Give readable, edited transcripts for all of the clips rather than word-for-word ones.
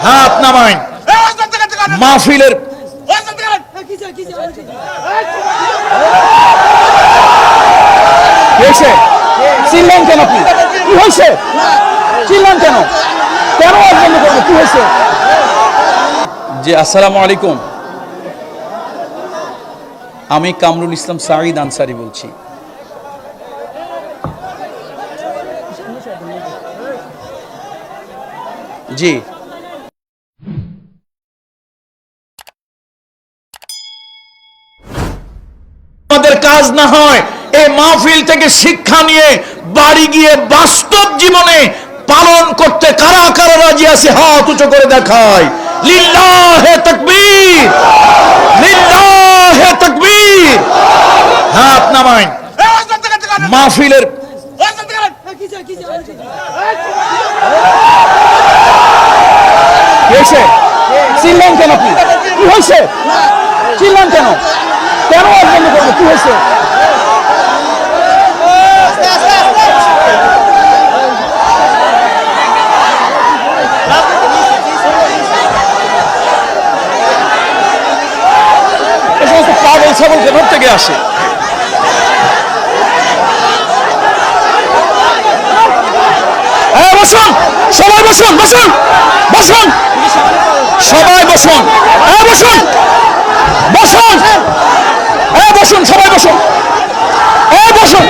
হাত নামাই মাহফিলের চিল্লান কেন? কি হয়েছে? চিল্লান কেন? কেন বন্ধ করবো? কি হয়েছে? জি আসসালামু আলাইকুম, আমি কামরুল ইসলাম সাঈদ আনসারী বলছি। জি আমাদের কাজ না হয় এই মাহফিল থেকে শিক্ষা নিয়ে বাড়ি গিয়ে বাস্তব জীবনে পালন করতে কারা কারা রাজি আছে হাত উঁচু করে দেখায়। লিল্লাহে তাকবীর, লিল্লাহে তাকবীর। হাত নামাই মাহফিলের চিল্লান কেন? কি হয়েছে? চিল্লান কেন? কেন বন্ধ করবো? কি হয়েছে? পাগল ছাগলকে ধরতে গিয়ে আসে। বসুন সবাই, বসুন বসুন বসুন সবাই, বসুন বসুন বসুন বসুন সবাই, বসুন বসুন।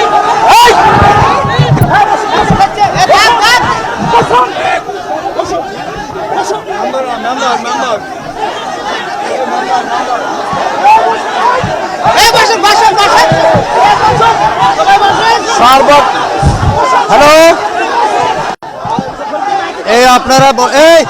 হ্যালো, এই আপনারা এই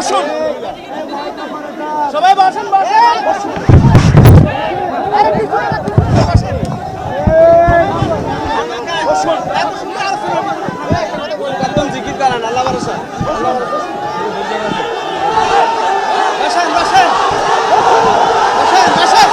বসুন সবাই, বসুন বসুন। একদম জিকির করেন আল্লাহ ভরসা। বসেন বসেন বসেন বসেন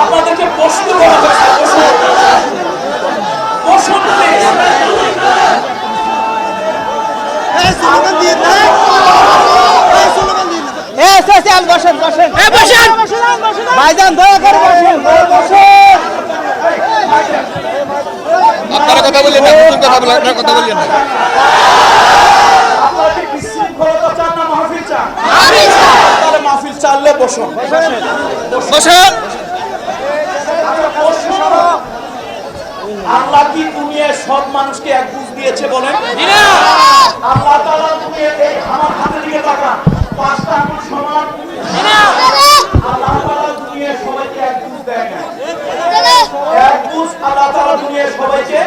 আপনাদেরকে প্রশ্ন করা হয়েছে। বসুন ভাইজান, দয়া করে বসেন। আপনারা কথা বললেন না, কথা বলেন না, কথা বললেন না। আপনারা কি বিশৃঙ্খলতা চান না মাহফিল চান? তাহলে মাহফিল চাললে বসুন বসেন। আল্লাহ কি দুনিয়ায় সব মানুষকে এক বুঝ দিয়েছে বলেন? আল্লাহ তাআলা দুনিয়ায় এই আমার হাতের দিকে তাকান, 5টা আঙ্গুল সমান। আল্লাহ তাআলা দুনিয়ায় সবাইকে এক বুঝ দেয় না। এক বুঝ আল্লাহ তাআলা দুনিয়ায় সবাইকে।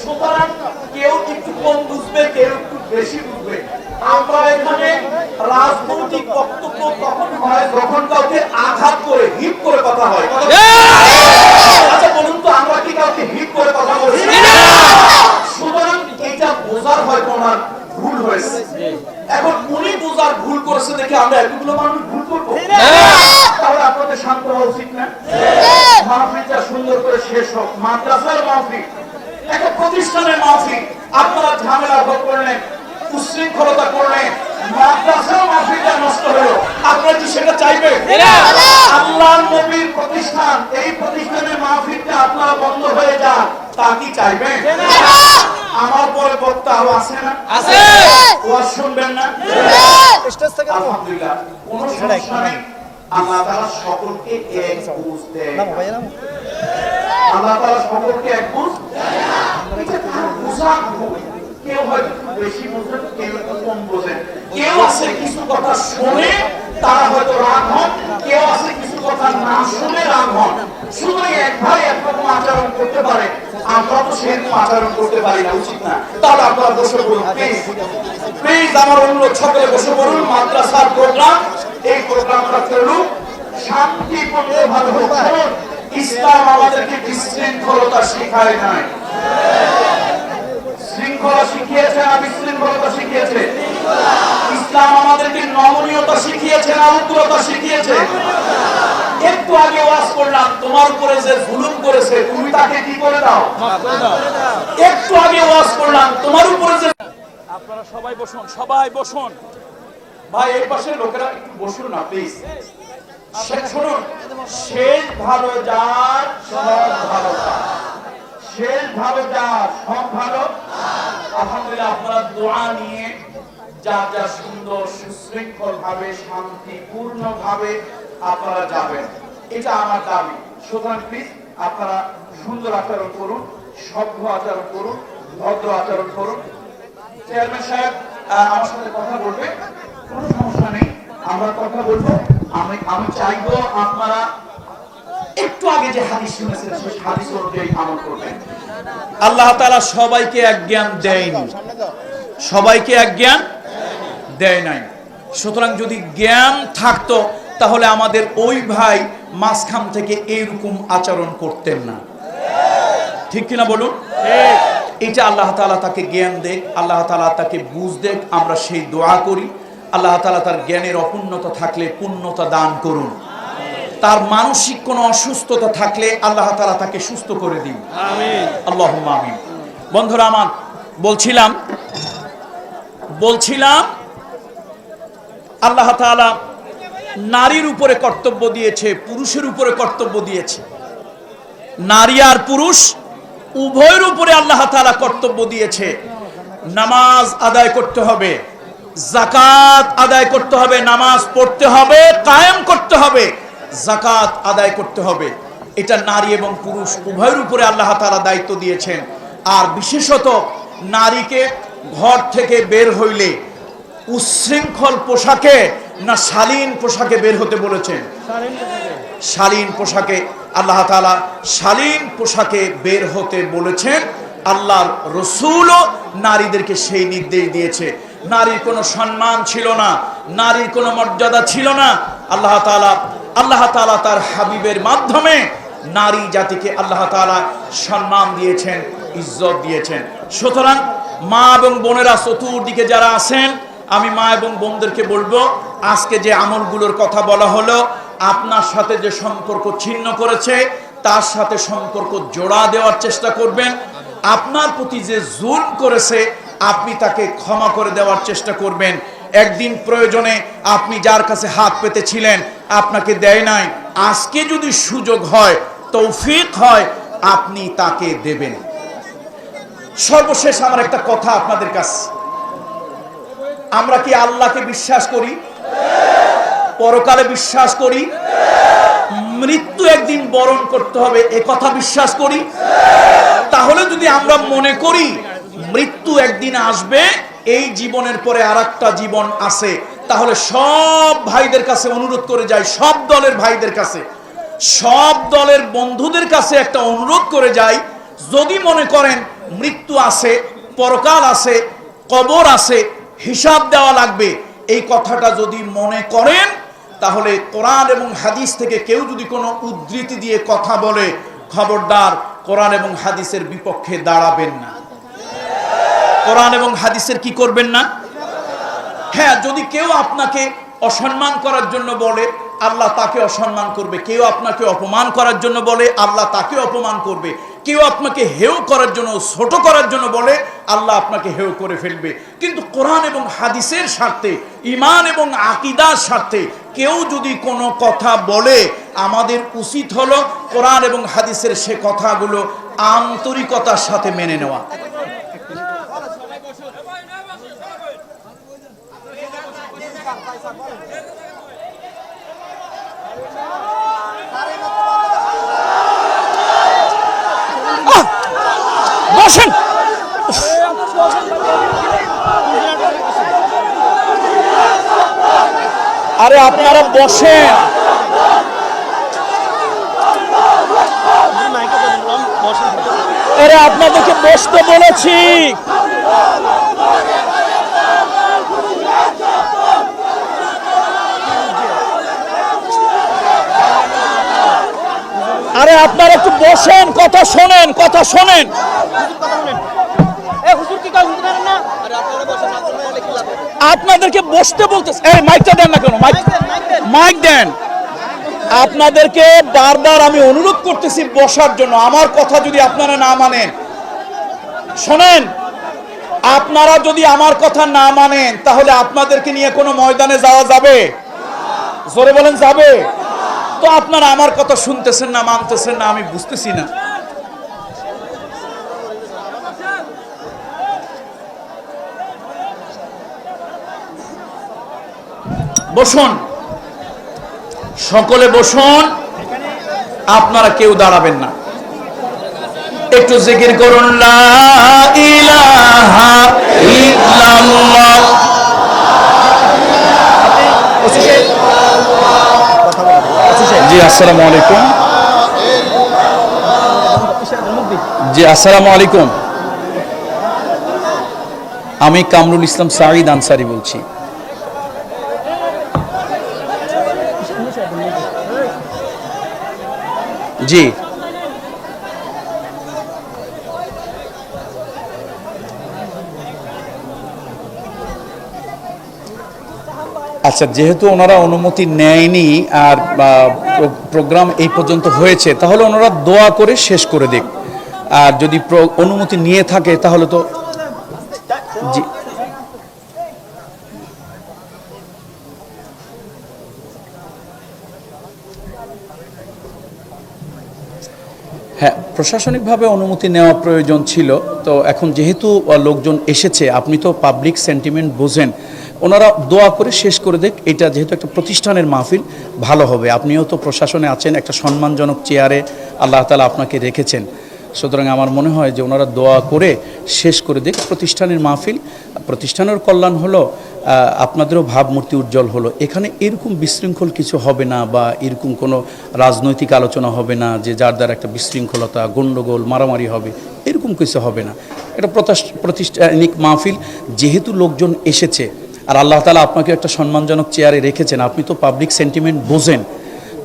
সুতরাং কেউ একটু কম বুঝবে, কেউ একটু বেশি বুঝবে। আমরা এখানে রাজনৈতিক বক্তব্য তখন হয় যখন কাউকে আঘাত করে হিট করে কথা হয়। আচ্ছা বলুন তো, আমরা কি কাউকে হিট করে কথা বলছি? সুতরাং এটা বোঝার হয়তো আমার ভুল হয়েছে। এখন উনি বোঝার ভুল করেছে দেখে আমরা এতগুলো মানুষ ভুল করবো? তাহলে আপনাদের শান্ত হওয়া উচিত না? মাহফিলটা সুন্দর করে শেষ আল্লাহর নবীর প্রতিষ্ঠান, এই প্রতিষ্ঠানের মাহফিলটা আপনারা বন্ধ হয়ে যান, তা কি চাইবেন? আমার পরে বক্তা আছে না? আছে। ওয়াজ শুনবেন না? আলহামদুলিল্লাহ, কোনো সমস্যা নেই। আল্লাহ তাআলা সকলকে এক বুঝ দেন। আল্লাহ তাআলা সকলকে এক বুঝ দেন। কেউ হয়তো বেশি বোঝেন, কেউ কম বোঝেন, কেউ আছে কিছু কথা শুনে তারা হয়তো রাগ হন, কেউ আছে কিছু কথা না শুনে রাগ হন। শুধু এক ভাই একরকম আচরণ করতে পারে, আমরা তো সেরকম আচরণ করতে পারি না, উচিত না। তাহলে আপনারা বসে পড়ুন প্লিজ, প্লিজ আমার অনুরোধ, সকলে বসে পড়ুন। মাদ্রাসার প্রোগ্রাম, এই প্রোগ্রামটা চলুক শান্তিপূর্ণভাবে হোক। ইসলাম আমাদেরকে বিশৃঙ্খলতা শেখায় নাই, শৃঙ্খলা শিখিয়েছে না বিশৃঙ্খলতা শিখিয়েছে? ইসলাম আমাদেরকে নমনীয়তা শিখিয়েছে না উগ্রতা শিখিয়েছে? একটু আগে ওয়াজ করলাম, তোমার উপরে যে জুলুম করেছে তুমি তাকে কি করে দাও? একটু আগে ওয়াজ করলাম, তোমার উপরে যে, আপনারা সবাই বসুন, সবাই বসুন। ভাই এই পাশে লোকেরা একটু বসুন না প্লিজ। শুনুন, শেষ ভালো যার সব ভালো তার, শেষ ভালো যার সব ভালো। আলহামদুলিল্লাহ, আপনারা দোয়া নিয়ে যা যা সুন্দর সুশৃঙ্খল ভাবে শান্তিপূর্ণ ভাবে আপনারা যাবেন, এটা আমার দাবি। সুতরাং প্লিজ আপনারা সুন্দর আচরণ করুন, সভ্য আচরণ করুন, ভদ্র আচরণ করুন। চেয়ারম্যান সাহেব আমার সাথে কথা বলবে, কোনো সমস্যা নেই, আমরা কথা বলবো। আমি চাইবো আপনারা একটু আগে যে হাদিস শুনেছেন সেই হাদিস অনুযায়ী আমল করবেন। আল্লাহ তাআলা সবাইকে এক জ্ঞান দেয়নি, সবাইকে এক জ্ঞান দেয় নাই। সুতরাং যদি জ্ঞান থাকতো তাহলে আমাদের ওই ভাই মাঝখান থেকে এইরকম আচরণ করতেন না, ঠিক কিনা বলুন? এটা আল্লাহ তাআলা তাকে জ্ঞান দেখ, আল্লাহ তাআলা তাকে বুঝ দেখ, আমরা সেই দোয়া করি। আল্লাহ তাআলা তার জ্ঞানের অপূর্ণতা থাকলে পূর্ণতা দান করুন। তার মানসিক কোনো অসুস্থতা থাকলে আল্লাহ তাআলা তাকে সুস্থ করে দিন, আমিন, আল্লাহুম্মা আমিন। বন্ধুরা আমার, বলছিলাম আল্লাহ তাআলা নারীর উপরে কর্তব্য দিয়েছে, পুরুষের উপরে কর্তব্য দিয়েছে। নারী আর পুরুষ উভয়ের উপরে আল্লাহ তাআলা কর্তব্য দিয়েছে। নামাজ আদায় করতে হবে, যাকাত আদায় করতে হবে, নামাজ পড়তে হবে, কায়েম করতে হবে, যাকাত আদায় করতে হবে। এটা নারী এবং পুরুষ উভয়ের উপরে আল্লাহ তাআলা দায়িত্ব দিয়েছেন। আর বিশেষত নারীকে ঘর থেকে বের হইলে উচ্ছৃঙ্খল পোশাকে না শালীন পোশাকে বের হতে বলেছেন? শালীন পোশাকে, আল্লাহ তাআলা শালীন পোশাকে বের হতে বলেছেন। আল্লাহর রাসূলও নারীদেরকে সেই নির্দেশ দিয়েছে। নারীর কোনো সম্মান ছিল না, নারীর কোনো মর্যাদা ছিল না। আল্লাহ তাআলা তার হাবিবের মাধ্যমে নারী জাতিকে আল্লাহ তাআলা সম্মান দিয়েছেন, ইজ্জত দিয়েছেন। সুতরাং মা এবং বোনেরা চতুর্দিকে যারা আছেন, আমি মা এবং বোনদেরকে বলবো, আজকে যে আমলগুলোর কথা বলা হলো, আপনার সাথে যে সম্পর্ক ছিন্ন করেছে তার সাথে সম্পর্ক জোড়া দেওয়ার চেষ্টা করবেন। আপনার প্রতি যে জুলম করেছে আপনি তাকে ক্ষমা করে দেওয়ার চেষ্টা করবেন। একদিন প্রয়োজনে আপনি যার কাছে হাত পেতেছিলেন আপনাকে দেয় নাই, আজকে যদি সুযোগ হয়, তৌফিক হয়, আপনি তাকে দেবেন। সর্বশেষ আমার একটা কথা আপনাদের কাছে, আমরা কি আল্লাহকে বিশ্বাস করি? পরকালে বিশ্বাস করি? মৃত্যু একদিন বরণ করতে হবে এ কথা বিশ্বাস করি? তাহলে যদি আমরা মনে করি মৃত্যু একদিন আসবে, এই জীবনের পরে আরেকটা জীবন আছে, তাহলে সব ভাইদের কাছে অনুরোধ করে যাই, সব দলের ভাইদের কাছে, সব দলের বন্ধুদের কাছে একটা অনুরোধ করে যাই, যদি মনে করেন মৃত্যু আছে, পরকাল আছে, কবর আছে, হিসাব দেওয়া লাগবে, এই কথাটা যদি মনে করেন, তাহলে কোরআন এবং হাদিস থেকে কেউ যদি কোনো উদ্ধৃতি দিয়ে কথা বলে, খবরদার কোরআন এবং হাদিসের বিপক্ষে দাঁড়াবেন না। কোরআন এবং হাদিসের কি করবেন না? হ্যাঁ, যদি কেউ আপনাকে অসম্মান করার জন্য বলে, আল্লাহ তাকে অসম্মান করবে। কেউ আপনাকে অপমান করার জন্য বলে, আল্লাহ তাকে অপমান করবে। কেউ আপনাকে হেয় করার জন্য, ছোট করার জন্য বলে, আল্লাহ আপনাকে হেয় করে ফেলবে। কিন্তু কোরআন এবং হাদিসের স্বার্থে, ঈমান এবং আকীদার স্বার্থে কেউ যদি কোনো কথা বলে, আমাদের উচিত হলো কোরআন এবং হাদিসের সে কথাগুলো আন্তরিকতার সাথে মেনে নেওয়া। বসেন। আরে আপনারা বসেন। আরে আপনাদেরকে বসতে বলেছি। আরে আপনারা একটু বসেন, কথা শোনেন, কথা শোনেন। আপনাদেরকে বসতে বলতেছে। এই মাইকটা দেন না কেন? মাইক দেন। আপনাদেরকে বারবার আমি অনুরোধ করতেছি বসার জন্য। আমার কথা যদি আপনারা না মানেন, শোনেন, আপনারা যদি আমার কথা না মানেন তাহলে আপনাদেরকে নিয়ে কোনো ময়দানে যাওয়া যাবে? জোরে বলেন, যাবে? তো আপনারা আমার কথা শুনতেছেন না, মানতেছেন না, আমি বুঝতেছি না। বসুন, সকলে বসুন। আপনারা কেউ দাঁড়াবেন না। একটু জিকির করুন, লা ইলাহা ইল্লাল্লাহ। জি আসসালামু আলাইকুম। জি আসসালামু আলাইকুম। আমি কামরুল ইসলাম সাঈদ আনসারী বলছি। জি আচ্ছা, যেহেতু ওনারা অনুমতি নেয়নি আর প্রোগ্রাম এই পর্যন্ত হয়েছে, তাহলে ওনারা দোয়া করে শেষ করে দিক। আর যদি অনুমতি নিয়ে থাকে তাহলে তো জি হ্যাঁ, প্রশাসনিকভাবে অনুমতি নেওয়া প্রয়োজন ছিল। তো এখন যেহেতু লোকজন এসেছে, আপনি তো পাবলিক সেন্টিমেন্ট বোঝেন, ওনারা দোয়া করে শেষ করে দেখ। এটা যেহেতু একটা প্রতিষ্ঠানের মাহফিল, ভালো হবে। আপনিও তো প্রশাসনে আছেন, একটা সম্মানজনক চেয়ারে আল্লাহ তাআলা আপনাকে রেখেছেন। সুতরাং আমার মনে হয় যে ওনারা দোয়া করে শেষ করে দেখ। প্রতিষ্ঠানের মাহফিল, প্রতিষ্ঠানের কল্যাণ হলো, আপনাদেরও ভাবমূর্তি উজ্জ্বল হলো। এখানে এরকম বিশৃঙ্খল কিছু হবে না, বা এরকম কোনো রাজনৈতিক আলোচনা হবে না যে যার দ্বারা একটা বিশৃঙ্খলতা, গণ্ডগোল, মারামারি হবে, এরকম কিছু হবে না। এটা প্রতিষ্ঠানিক মাহফিল, যেহেতু লোকজন এসেছে আর আল্লাহ তাআলা আপনাকে একটা সম্মানজনক চেয়ারে রেখেছেন, আপনি তো পাবলিক সেন্টিমেন্ট বোঝেন,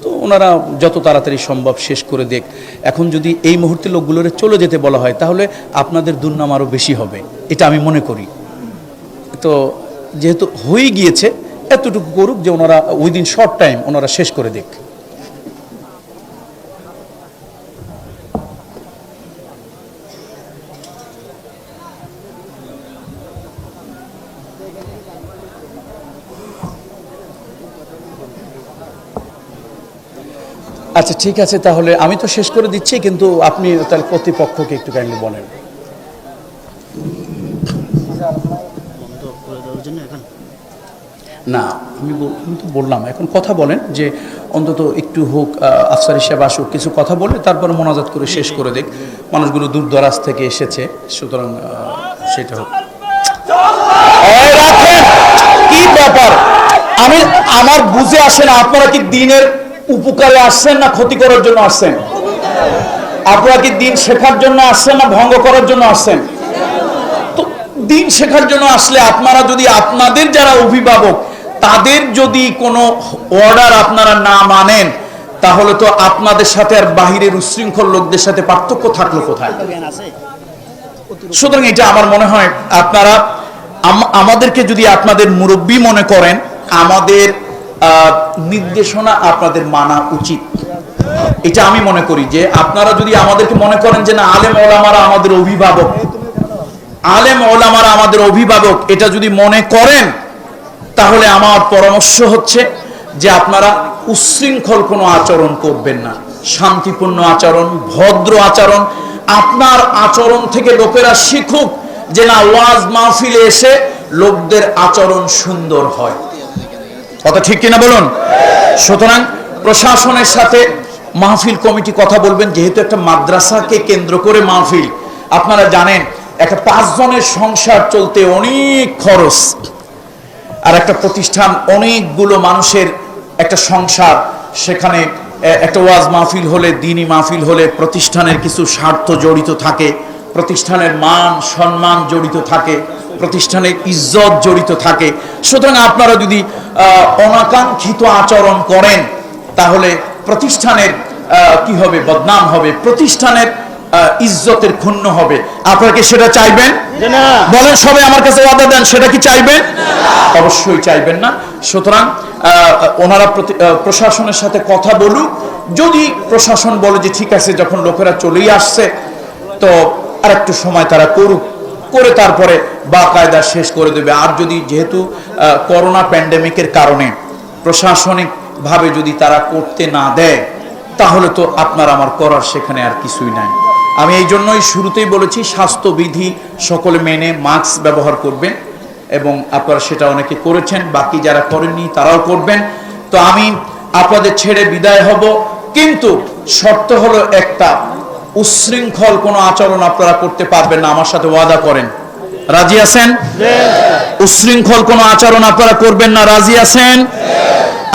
তো ওনারা যত তাড়াতাড়ি সম্ভব শেষ করে দেখ। এখন যদি এই মুহূর্তে লোকগুলোর চলে যেতে বলা হয় তাহলে আপনাদের দুর্নাম আরও বেশি হবে, এটা আমি মনে করি। তো যেহেতু হয়ে গিয়েছে, এতটুকু করুক যে ওনারা উইদিন শর্ট টাইম ওনারা শেষ করে দেখ। আচ্ছা ঠিক আছে, তাহলে আমি তো শেষ করে দিচ্ছি, কিন্তু আপনি তাহলে কর্তৃপক্ষকে একটু কাইন্ডলি বলেন। না আমি তো বললাম, এখন কথা বলেন যে অন্তত একটু হোক, আফসার সাহেব আসুক, কিছু কথা বলে তারপরে মোনাজাত করে শেষ করে দেখ। মানুষগুলো দূর দরাজ থেকে এসেছে, সুতরাং সেটা হোক। কি ব্যাপার, আমার বুঝে আসে না, আপনারা কি দিনের উপকারে আসছেন না ক্ষতি করার জন্য আসছেন? আপনারা কি দিন শেখার জন্য আসছেন না ভঙ্গ করার জন্য আসছেন? তো দিন শেখার জন্য আসলে আপনারা যদি, আপনাদের যারা অভিভাবক, তাদের যদি কোনো অর্ডার আপনারা না মানেন, তাহলে তো আপনাদের সাথে আর বাহিরের উচ্ছৃঙ্খল লোকদের সাথে পার্থক্য থাকলো কোথায়? সুতরাং এটা আমার মনে হয় আপনারা আমাদেরকে যদি আপনাদের মুরব্বী মনে করেন, আমাদের নির্দেশনা আপনাদের মানা উচিত। এটা আমি মনে করি যে আপনারা যদি আমাদেরকে মনে করেন যে না আলেম ওলামারা আমাদের অভিভাবক, আলেম ওলামারা আমাদের অভিভাবক, এটা যদি মনে করেন তাহলে আমার পরামর্শ হচ্ছে যে আপনারা উচ্ছৃঙ্খল কোনো আচরণ করবেন না, শান্তিপূর্ণ আচরণ, ভদ্র আচরণ। আপনার আচরণ থেকে লোকেরা শিখুক যে না ওয়াজ মাহফিলে এসে লোকদের আচরণ সুন্দর হয়। কথা ঠিক কিনা বলুন? সুতরাং প্রশাসনের সাথে মাহফিল কমিটি কথা বলবেন, যেহেতু একটা মাদ্রাসাকে কেন্দ্র করে মাহফিল। আপনারা জানেন একটা 5 জনের সংসার চলতে অনেক খরচ, আর একটা প্রতিষ্ঠান অনেকগুলো মানুষের একটা সংসার, সেখানে একটা ওয়াজ মাহফিল হলে, দ্বীনি মাহফিল হলে প্রতিষ্ঠানের কিছু স্বার্থ জড়িত থাকে, প্রতিষ্ঠানের মান সম্মান জড়িত থাকে, প্রতিষ্ঠানের ইজ্জত জড়িত থাকে। সুতরাং আপনারা যদি অনাকাঙ্ক্ষিত আচরণ করেন তাহলে প্রতিষ্ঠানের কি হবে? বদনাম হবে, প্রতিষ্ঠানের ইজ্জতের ক্ষুণ্ণ হবে। আপনারা কি সেটা চাইবেন? বলেন সবাই আমার কাছে ওয়াদা দেন, সেটা কি চাইবেন? অবশ্যই চাইবেন না। সুতরাং ওনারা প্রশাসনের সাথে কথা বলুক। যদি প্রশাসন বলে যে ঠিক আছে, যখন লোকেরা চলেই আসছে তো আর একটু সময় তারা করুক, করে তারপরে বাকায়দা শেষ করে দেবে। আর যদি যেহেতু করোনা প্যান্ডেমিকের কারণে প্রশাসনিকভাবে যদি তারা করতে না দেয় তাহলে তো আপনার আমার করার সেখানে আর কিছুই নাই। আমি এই জন্যই শুরুতেই বলেছি স্বাস্থ্যবিধি সকলে মেনে মাস্ক ব্যবহার করবেন, এবং আপনারা সেটা অনেকে করেছেন, বাকি যারা করেননি তারাও করবেন। তো আমি আপনাদের ছেড়ে বিদায় হব, কিন্তু শর্ত হলো একটা, উচ্ছৃঙ্খল কোনো আচরণ আপনারা করতে পারবেন না। আমার সাথে ওয়াদা করেন, রাজি আছেন? উচ্ছৃঙ্খল কোনো আচরণ আপনারা করবেন না, রাজি আছেন?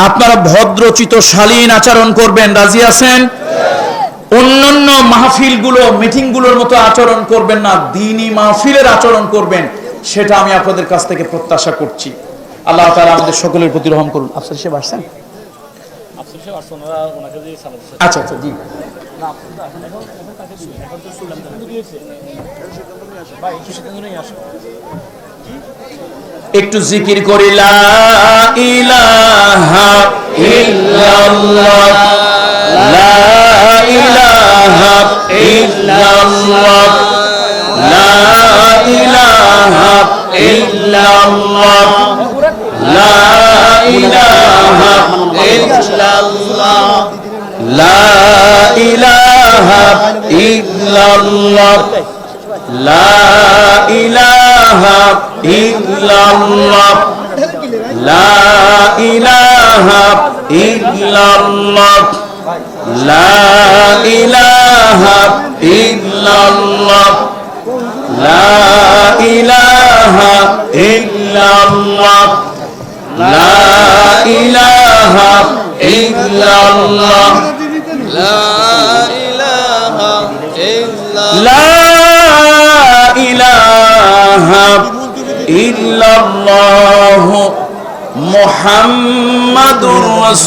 আপনারা ভদ্রচিত শালীন আচরণ করবেন, রাজি আছেন? অন্যান্য মাহফিলগুলো, মিটিংগুলোর মতো আচরণ করবেন না, দ্বীনি মাহফিলের আচরণ করবেন, সেটা আমি আপনাদের কাছ থেকে প্রত্যাশা করছি। আল্লাহ তাআলা আমাদের সকলের প্রতি রহম করুন। আফসার সাহেব আসছেন? আচ্ছা আচ্ছা, জি। একটু জিকির করি, লা ইলাহা ইল্লাল্লাহ, লা ইলাহা ইল্লাল্লাহ, লা ইলাহা ইল্লাল্লাহ, লা ইলাহা ইল্লাল্লাহ, লা ইলাহা ইল্লাল্লাহ, লা ইলাহা ইল্লাল্লাহ, লা ইলাহা ইল্লাল্লাহ, লা ইলাহা ইল্লাল্লাহ, লা ইলাহা ইল্লাল্লাহ, লা ইলাহা ইল্লাল্লাহ, লা ইলাহা ইল্লাল্লাহ, মুহাম্মাদুর রাসূল।